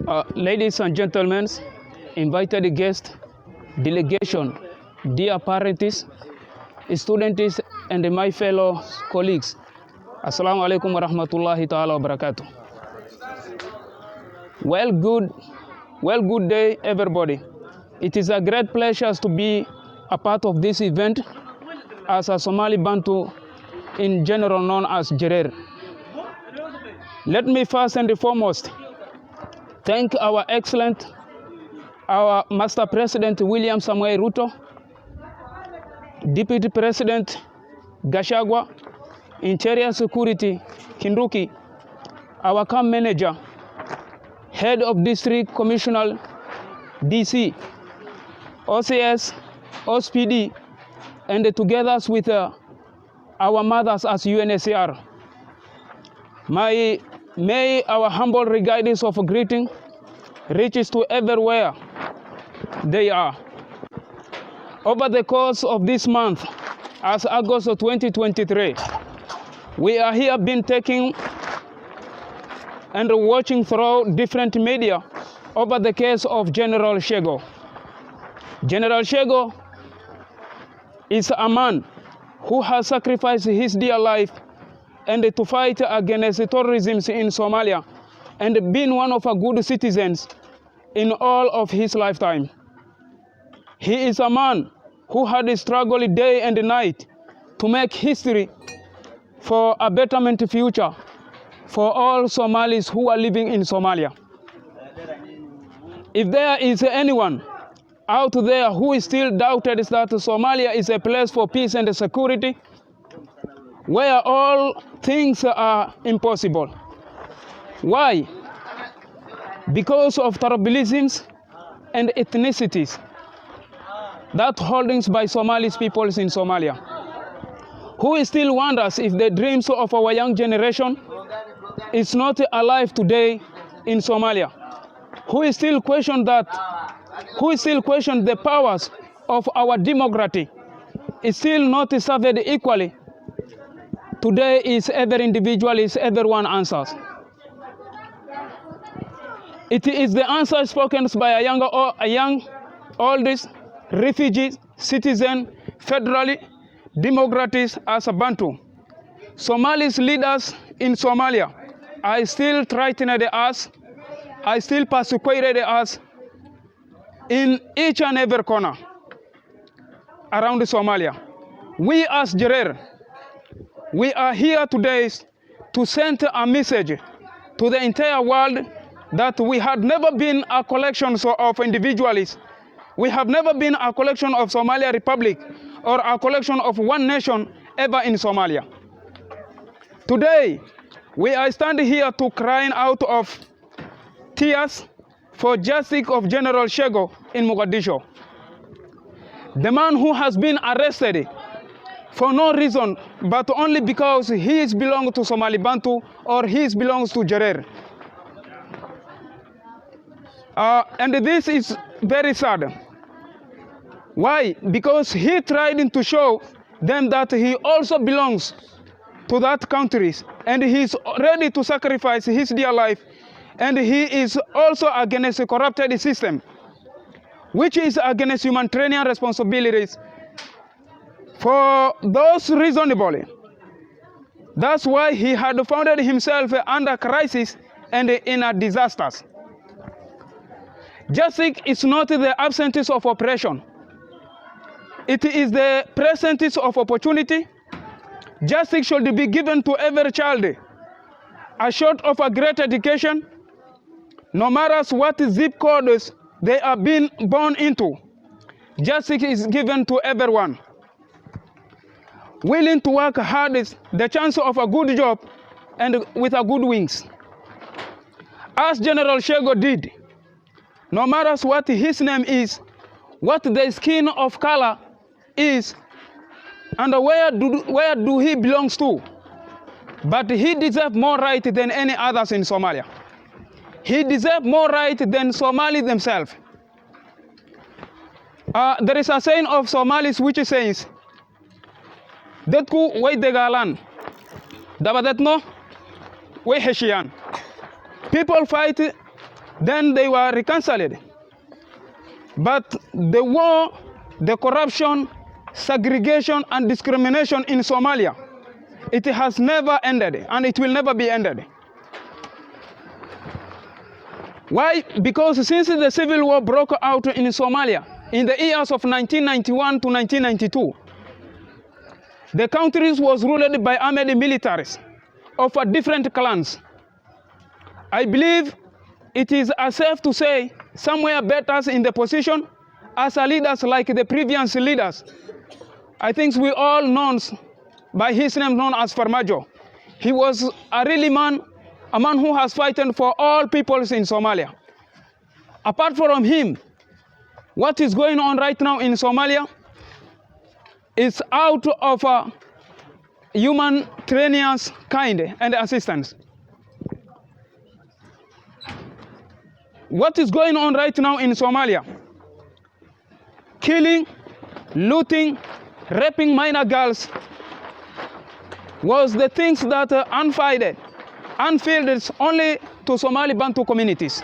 Ladies and gentlemen, invited guests, delegation, dear parents, students, and my fellow colleagues. Assalamu alaikum wa rahmatullahi ta'ala wa barakatuh. Well, good day, everybody. It is a great pleasure to be a part of this event as a Somali Bantu, in general known as Jerer. Let me first and foremost thank our Master President William Samoei Ruto, Deputy President Gachagua, Interior Security Kinduki, our camp manager, Head of District Commissioner DC, OCS, OSPD, and together with our mothers as UNHCR. May our humble regards of greeting reaches to everywhere they are. Over the course of this month, as August of 2023, we are here been taking and watching through different media over the case of General Sheegow. General Sheegow is a man who has sacrificed his dear life and to fight against terrorism in Somalia and been one of our good citizens in all of his lifetime. He is a man who had struggled day and night to make history for a betterment future for all Somalis who are living in Somalia. If there is anyone out there who still doubted that Somalia is a place for peace and security, where all things are impossible. Why? Because of tribalisms and ethnicities that holdings by Somalis peoples in Somalia, who still wonders if the dreams of our young generation is not alive today in Somalia, who still question the powers of our democracy, is still not served equally. Today is every individual, is everyone answers. It is the answer spoken by a young, oldest, refugee, citizen, federally, democratic as a Bantu. Somalis leaders in Somalia are still threatening us, are still persecuted us in each and every corner around Somalia. We as Jerer, we are here today to send a message to the entire world that we had never been a collection of individuals. We have never been a collection of Somalia Republic or a collection of one nation ever in Somalia. Today, we are standing here to crying out of tears for justice of General Sheegow in Mogadishu. The man who has been arrested for no reason, but only because he belongs to Somali Bantu or he belongs to Jerer. And this is very sad. Why? Because he tried to show them that he also belongs to that country and he is ready to sacrifice his dear life, and he is also against a corrupted system, which is against humanitarian responsibilities for those reasonably. That's why he had found himself under crisis and in a disaster. Justice is not the absence of oppression. It is the presence of opportunity. Justice should be given to every child, assured of a great education, no matter what zip codes they are being born into. Justice is given to everyone. Willing to work hard is the chance of a good job and with a good wings. As General Sheegow did, no matter what his name is, what the skin of color is, and where do he belongs to, but he deserves more right than any others in Somalia. He deserves more right than Somalis themselves. There is a saying of Somalis which says, "Dadku way dagaalaan, dabadeedna way heshiiyaan." People fight Then they were reconciled. But the war, the corruption, segregation, and discrimination in Somalia, it has never ended, and it will never be ended. Why? Because since the civil war broke out in Somalia in the years of 1991 to 1992, the country was ruled by armed militaries of different clans. I believe it is safe to say somewhere better in the position as leaders like the previous leaders. I think we all know by his name known as Farmajo. He was a really man, a man who has fighten for all peoples in Somalia. Apart from him, what is going on right now in Somalia is out of humanitarian kind and assistance. What is going on right now in Somalia? Killing, looting, raping minor girls was the things that unfilled only to Somali Bantu communities.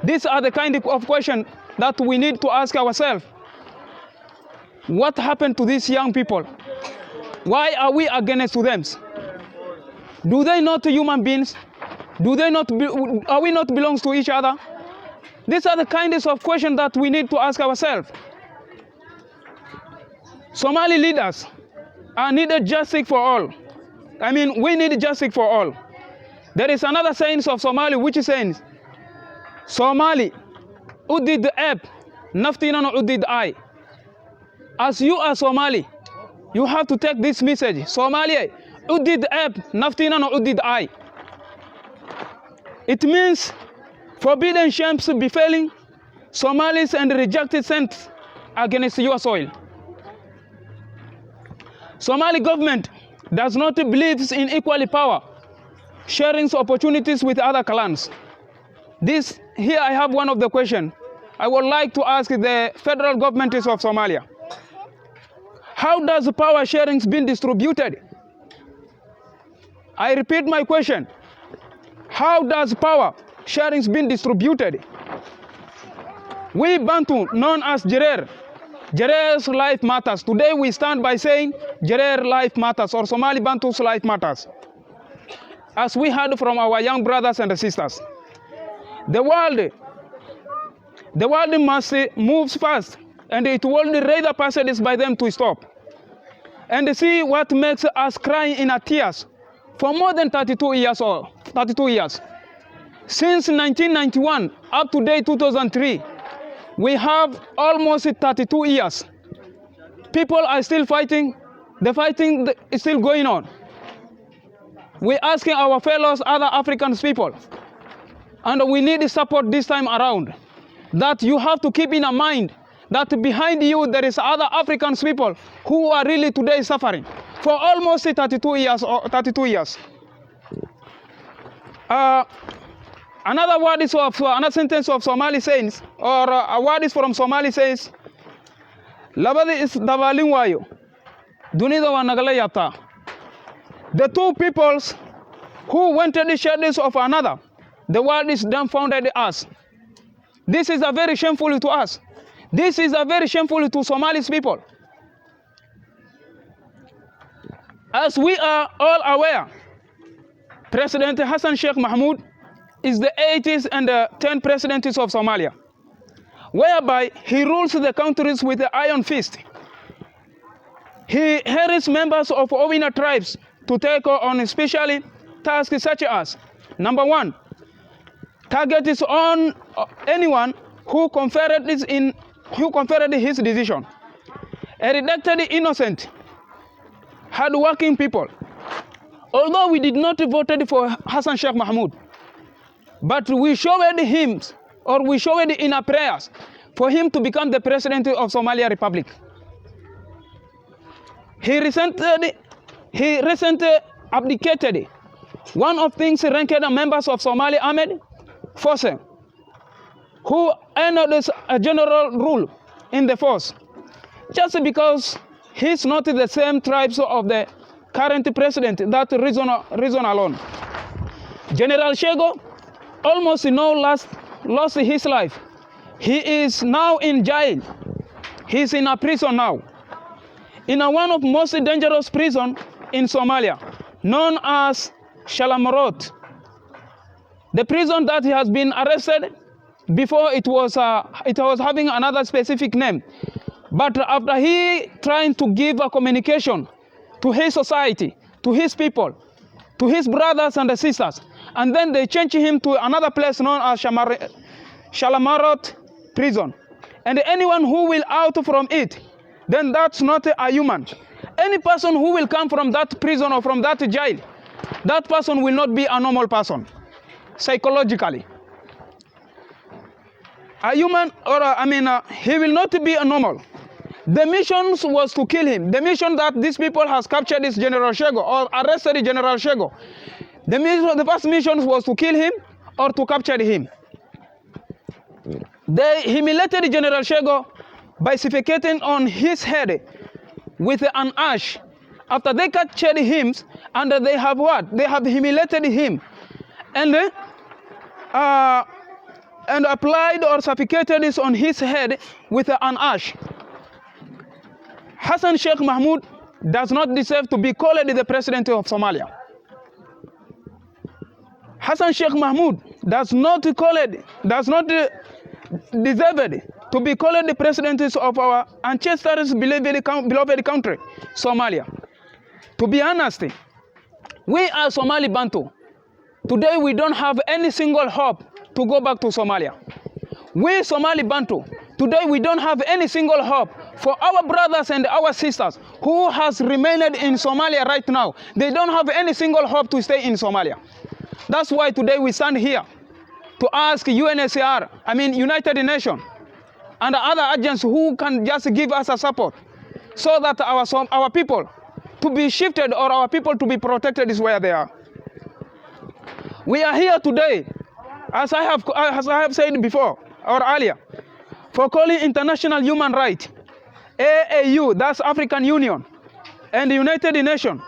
These are the kind of questions that we need to ask ourselves. What happened to these young people? Why are we against them? Do they not human beings? Are we not belongs to each other? These are the kinds of questions that we need to ask ourselves. Somali leaders are needed justice for all. I mean, we need justice for all. There is another saying of Somali which says, Somali, udid eb, naftina no udid I. As you are Somali, you have to take this message. Somali, udid eb, naftina no udid I. It means forbidden shames befalling Somalis and rejected sent against your soil. Somali government does not believe in equal power, sharing opportunities with other clans. Here I have one of the questions I would like to ask the federal government of Somalia. How does power sharing been distributed? I repeat my question. How does power sharing been distributed? We Bantu, known as Jerer, Jerer's life matters. Today we stand by saying Jerer life matters, or Somali Bantu's life matters. As we heard from our young brothers and sisters, the world must move fast, and it will rather passes by them to stop. And see what makes us crying in our tears for more than 32 years. Since 1991 up to date 2003, we have almost 32 years. People are still fighting. The fighting is still going on. We're asking our fellows, other African people, and we need support this time around, that you have to keep in mind that behind you there is other African people who are really today suffering for almost 32 years. Another word is another sentence of Somali says, or a word is from Somali says, Labadi is dabalin wayo, dunida wa nagalayata. The two peoples who wanted the shadows of another, the world is dumbfounded us. This is a very shameful to us. This is a very shameful to Somalis people. As we are all aware, President Hassan Sheikh Mahmoud is the 8th and 10th president of Somalia, whereby he rules the countries with the iron fist. He harass members of Owina tribes to take on especially tasks such as, number one, target is on anyone who conferred his decision. A redacted innocent, hard-working people. Although we did not vote for Hassan Sheikh Mahmoud, but we showed him, or we showed in our prayers, for him to become the president of Somalia Republic. He recently abdicated one of things ranked members of Somali Armed Forces, who entered a general rule in the force, just because he's not the same tribes of the current president, that reason alone. General Sheegow, almost no last lost his life. He is now in jail. He's in a prison now. In one of most dangerous prisons in Somalia, known as Shalamarot. The prison that he has been arrested before, it was having another specific name. But after he trying to give a communication to his society, to his people, to his brothers and sisters, and then they change him to another place known as Shalamarot prison. And anyone who will out from it, then that's not a human. Any person who will come from that prison or from that jail, that person will not be a normal person, psychologically. A human, or he will not be a normal. The mission was to kill him. The mission that these people has captured is General Sheegow, or arrested General Sheegow. The first mission was to kill him or to capture him. They humiliated General Sheegow by suffocating on his head with an ash. After they captured him, and they have what? They have humiliated him, and applied or suffocated this on his head with an ash. Hassan Sheikh Mahmoud does not deserve to be called the president of Somalia. Hassan Sheikh Mahmoud does not deserve to be called the president of our ancestors' beloved country, Somalia. To be honest, we are Somali Bantu. Today we don't have any single hope to go back to Somalia. We Somali Bantu, today we don't have any single hope for our brothers and our sisters who has remained in Somalia right now. They don't have any single hope to stay in Somalia. That's why today we stand here to ask UNHCR, United Nations, and other agents who can just give us a support so that our people to be shifted or our people to be protected is where they are. We are here today, as I have said before or earlier, for calling international human rights, AAU, that's African Union, and the United Nations,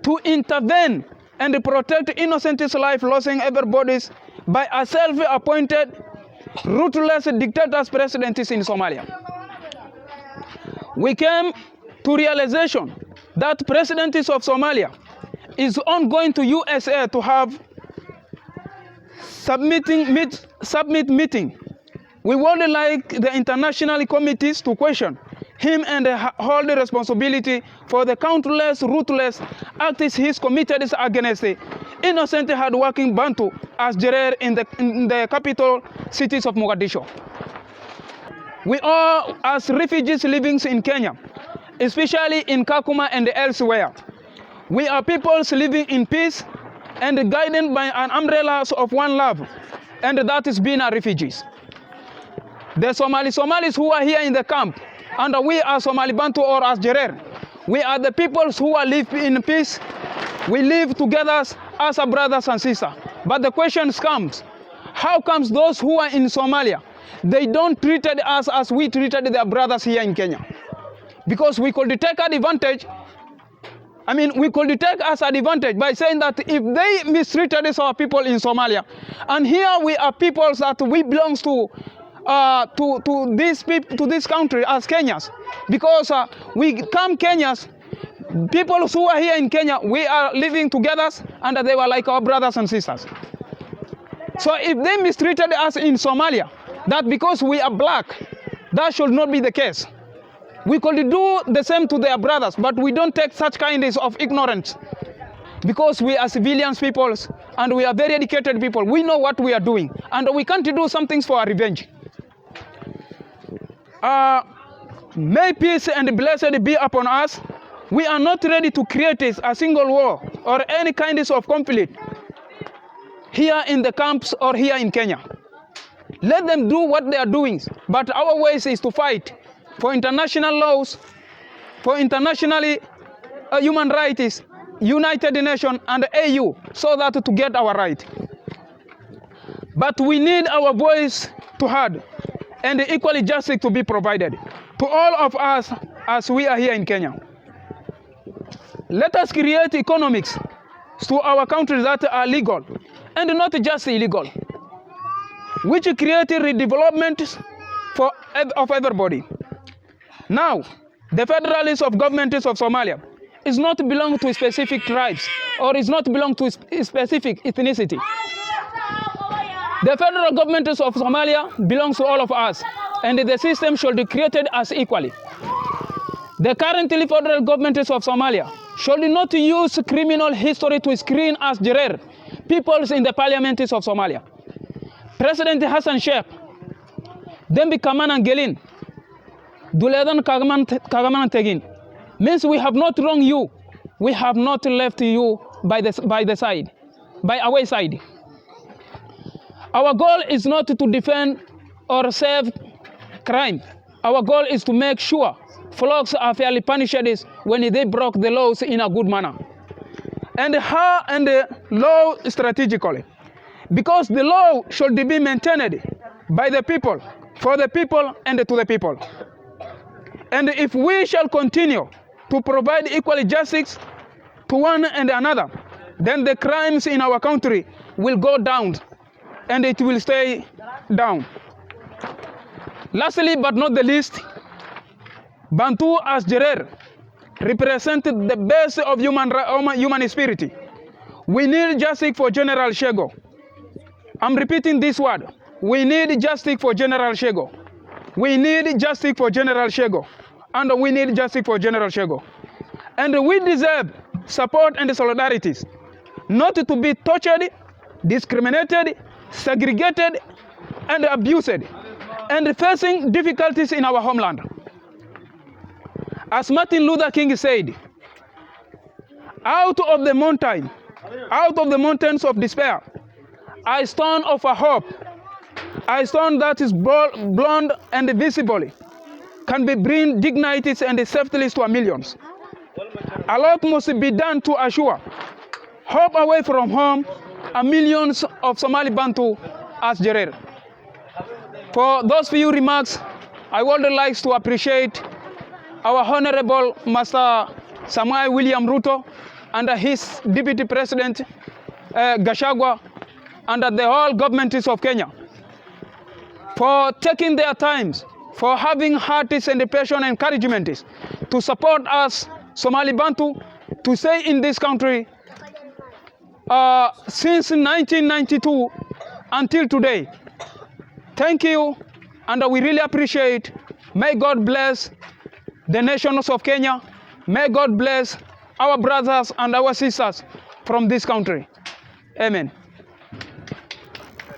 to intervene and protect innocent life, losing everybody's by a self-appointed, ruthless dictator's president in Somalia. We came to realization that president of Somalia is ongoing to USA to have submit meeting. We would like the international committees to question him and hold the responsibility for the countless ruthless acts he's committed against the innocent hard-working Bantu as Jerer in the capital cities of Mogadishu. We are as refugees living in Kenya, especially in Kakuma and elsewhere. We are peoples living in peace and guided by an umbrella of one love, and that is being our refugees. The Somalis who are here in the camp, and we are Somali Bantu or as Jerer, we are the peoples who are live in peace. We live together as our brothers and sisters. But the question comes, how comes those who are in Somalia, they don't treat us as we treated their brothers here in Kenya? Because we could take advantage. We could take us advantage by saying that if they mistreated our people in Somalia, and here we are peoples that we belong to this country as Kenyans, because we come Kenyans, people who are here in Kenya, we are living together, and they were like our brothers and sisters. So if they mistreated us in Somalia, that because we are black, that should not be the case. We could do the same to their brothers, but we don't take such kindness of ignorance, because we are civilians peoples, and we are very educated people. We know what we are doing, and we can't do some things for our revenge. May peace and blessed be upon us. We are not ready to create a single war or any kind of conflict here in the camps or here in Kenya. Let them do what they are doing, but our ways is to fight for international laws, for international human rights, United Nations and AU, so that to get our right. But we need our voice to heard and equally justice to be provided to all of us as we are here in Kenya. Let us create economics to our countries that are legal and not just illegal. which created redevelopment of everybody. Now, the federalism of governments of Somalia is not belong to specific tribes or is not belong to a specific ethnicity. The federal government of Somalia belongs to all of us, and the system should be created as equally. The currently federal government of Somalia should not use criminal history to screen as Jarer peoples in the parliament of Somalia. President Hassan Sheikh, Dembi Kaman and Gelin, Duledan Kagaman Tegin, means we have not wronged you, we have not left you by our side. Our goal is not to defend or save crime. Our goal is to make sure flocks are fairly punished when they broke the laws in a good manner. And how and the law strategically. Because the law should be maintained by the people, for the people, and to the people. And if we shall continue to provide equal justice to one and another, then the crimes in our country will go down, and it will stay down. Lastly, but not the least, Bantu as Jarer represented the best of human spirit. We need justice for General Sheegow. I'm repeating this word. We need justice for General Sheegow. We need justice for General Sheegow. And we need justice for General Sheegow. And we deserve support and solidarity, not to be tortured, discriminated, segregated, and abused, and facing difficulties in our homeland. As Martin Luther King said, out of the mountains of despair, a stone of a hope, a stone that is blonde and visible, can be bring dignity and safety to millions. A lot must be done to assure hope away from home and millions of Somali Bantu as Jarer. For those few remarks, I would like to appreciate our Honorable Master Samuel William Ruto and his Deputy President Gachagua and the whole governments of Kenya for taking their times, for having hearts and passion and encouragement to support us Somali Bantu to stay in this country since 1992 until today. Thank you, and we really appreciate. May God bless the nations of Kenya. May God bless our brothers and our sisters from this country. Amen.